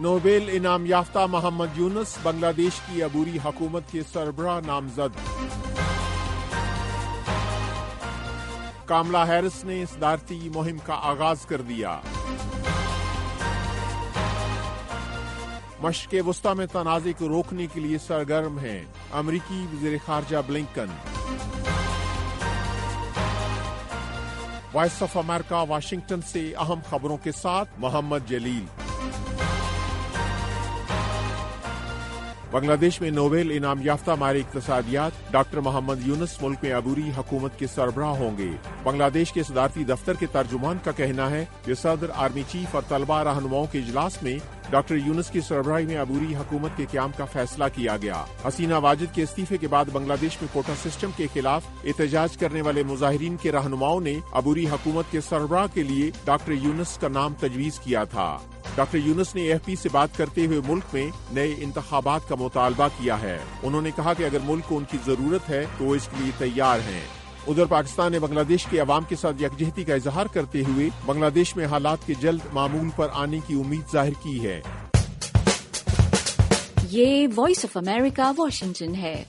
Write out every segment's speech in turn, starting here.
Nobel انعام یافتہ محمد یونس بنگلہ دیش کی عبوری حکومت کے سربراہ نامزد۔ کاملا ہیرس نے صدارتی مہم کا آغاز کر دیا۔ مشرق وسطی میں تنازع کو روکنے کے لیے سرگرم ہیں امریکی وزیر خارجہ Blinken. Voice of America Washington سے اہم خبروں کے ساتھ محمد جلیل۔ بنگلہ دیش میں نوبل انعام یافتہ ماہر اقتصادیات ڈاکٹر محمد یونس ملک میں عبوری حکومت کے سربراہ ہوں گے۔ بنگلہ دیش کے صدارتی دفتر کے ترجمان کا کہنا ہے کہ صدر، آرمی چیف اور طلبہ رہنماؤں کے اجلاس میں ڈاکٹر یونس کی سربراہی میں عبوری حکومت کے قیام کا فیصلہ کیا گیا۔ حسینہ واجد کے استعفے کے بعد بنگلہ دیش میں کوٹا سسٹم کے خلاف احتجاج کرنے والے مظاہرین کے رہنماؤں نے عبوری حکومت کے سربراہ کے لیے ڈاکٹر یونس کا نام تجویز کیا تھا۔ ڈاکٹر یونس نے AFP سے بات کرتے ہوئے ملک میں نئے انتخابات کا مطالبہ کیا ہے۔ انہوں نے کہا کہ اگر ملک کو ان کی ضرورت ہے تو وہ اس کے لیے تیار ہیں۔ ادھر پاکستان نے بنگلہ دیش کے عوام کے ساتھ یکجہتی کا اظہار کرتے ہوئے بنگلہ دیش میں حالات کے جلد معمول پر آنے کی امید ظاہر کی ہے۔ یہ وائس آف امریکہ واشنگٹن ہے۔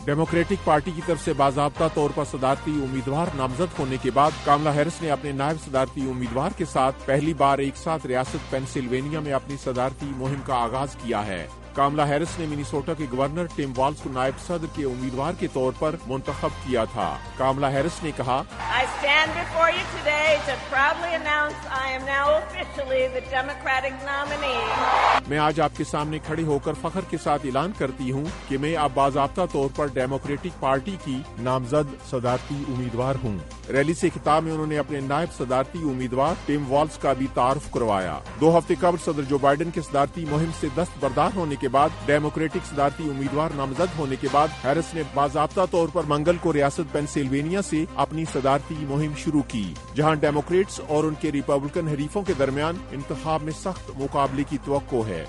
ڈیموکریٹک پارٹی کی طرف سے باضابطہ طور پر صدارتی امیدوار نامزد ہونے کے بعد کاملا ہیرس نے اپنے نائب صدارتی امیدوار کے ساتھ پہلی بار ایک ساتھ ریاست پینسلوینیا میں اپنی صدارتی مہم کا آغاز کیا ہے۔ کاملا ہیرس نے منیسوٹا کے گورنر ٹم والز کو نائب صدر کے امیدوار کے طور پر منتخب کیا تھا۔ کاملا ہیرس نے کہا، I stand before you today to proudly announce I am now officially the Democratic nominee. میں آج آپ کے سامنے کھڑے ہو کر فخر کے ساتھ اعلان کرتی ہوں کہ میں اب باضابطہ طور پر ڈیموکریٹک پارٹی کی نامزد صدارتی امیدوار ہوں۔ ریلی سے خطاب میں انہوں نے اپنے نائب صدارتی امیدوار ٹم والز کا بھی تعارف کروایا۔ 2 ہفتے قبل صدر جو بائیڈن کے صدارتی مہم سے دستبردار ہونے کے بعد ڈیموکریٹک صدارتی امیدوار نامزد ہونے کے بعد ہیرس نے باضابطہ طور پر منگل کو ریاست پینسلوینیا سے اپنی صدارتی مہم شروع کی، جہاں ڈیموکریٹس اور ان کے ریپبلکن حریفوں کے درمیان انتخاب میں سخت مقابلے کی توقع ہے۔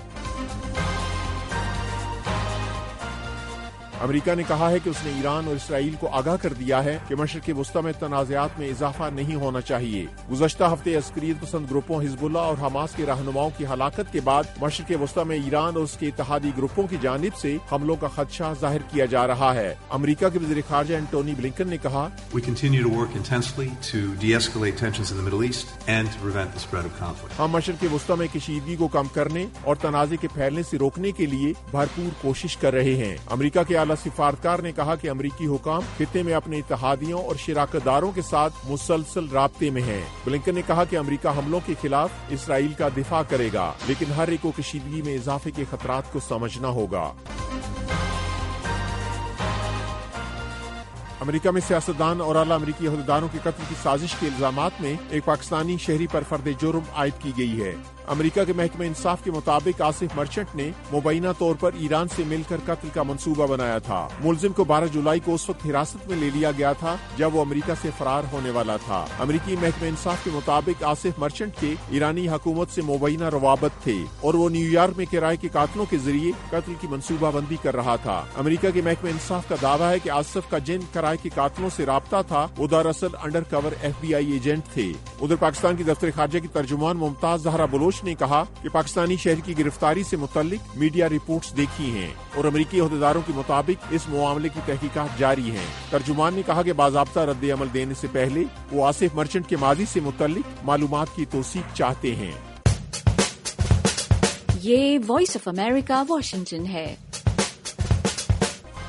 امریکہ نے کہا ہے کہ اس نے ایران اور اسرائیل کو آگاہ کر دیا ہے کہ مشرق وسطی میں تنازعات میں اضافہ نہیں ہونا چاہیے۔ گزشتہ ہفتے عسکریت پسند گروپوں حزب اللہ اور حماس کے رہنماؤں کی ہلاکت کے بعد مشرق وسطی میں ایران اور اس کے اتحادی گروپوں کی جانب سے حملوں کا خدشہ ظاہر کیا جا رہا ہے۔ امریکہ کے وزیر خارجہ اینٹونی بلنکن نے کہا، We continue to work intensely to de-escalate tensions in the Middle East and to prevent the spread of conflict. ہم مشرق وسطی میں کشیدگی کو کم کرنے اور تنازع کے پھیلنے سے روکنے کے لیے بھرپور کوشش کر رہے ہیں۔ امریکہ کے اعلیٰ سفارتکار نے کہا کہ امریکی حکام خطے میں اپنے اتحادیوں اور شراکت داروں کے ساتھ مسلسل رابطے میں ہیں۔ بلنکن نے کہا کہ امریکہ حملوں کے خلاف اسرائیل کا دفاع کرے گا، لیکن ہر ایک کو کشیدگی میں اضافے کے خطرات کو سمجھنا ہوگا۔ امریکہ میں سیاستدان اور اعلیٰ امریکی عہدیداروں کے قتل کی سازش کے الزامات میں ایک پاکستانی شہری پر فرد جرم عائد کی گئی ہے۔ امریکہ کے محکمہ انصاف کے مطابق آصف مرچنٹ نے مبینہ طور پر ایران سے مل کر قتل کا منصوبہ بنایا تھا۔ ملزم کو 12 جولائی کو اس وقت حراست میں لے لیا گیا تھا جب وہ امریکہ سے فرار ہونے والا تھا۔ امریکی محکمہ انصاف کے مطابق آصف مرچنٹ کے ایرانی حکومت سے مبینہ روابط تھے اور وہ نیو یارک میں کرائے کے قاتلوں کے ذریعے قتل کی منصوبہ بندی کر رہا تھا۔ امریکہ کے محکمہ انصاف کا دعویٰ ہے کہ آصف کا جن کرائے کے قاتلوں سے رابطہ تھا وہ دراصل انڈر کور FBI ایجنٹ تھے۔ ادھر پاکستان کی دفتر خارجہ کی ترجمان ممتاز زہرا بلوچ نے کہا کہ پاکستانی شہری کی گرفتاری سے متعلق میڈیا رپورٹس دیکھی ہیں اور امریکی عہدیداروں کے مطابق اس معاملے کی تحقیقات جاری ہیں۔ ترجمان نے کہا کہ باضابطہ رد عمل دینے سے پہلے وہ آصف مرچنٹ کے ماضی سے متعلق معلومات کی توثیق چاہتے ہیں۔ یہ وائس آف امریکہ واشنگٹن ہے۔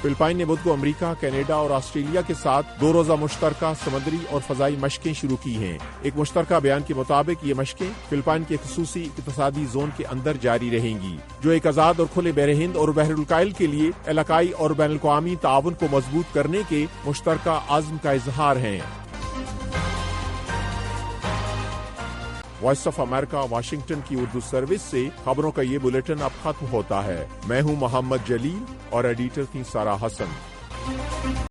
فلپائن نے بدھ کو امریکہ، کینیڈا اور آسٹریلیا کے ساتھ 2 روزہ مشترکہ سمندری اور فضائی مشقیں شروع کی ہیں۔ ایک مشترکہ بیان کے مطابق یہ مشقیں فلپائن کے خصوصی اقتصادی زون کے اندر جاری رہیں گی، جو ایک آزاد اور کھلے بحر ہند اور بحر الکاہل کے لیے علاقائی اور بین الاقوامی تعاون کو مضبوط کرنے کے مشترکہ عزم کا اظہار ہیں۔ وائس آف امریکہ واشنگٹن کی اردو سروس سے خبروں کا یہ بلیٹن اب ختم ہوتا ہے۔ میں ہوں محمد جلیل اور ایڈیٹر تھی سارا حسن۔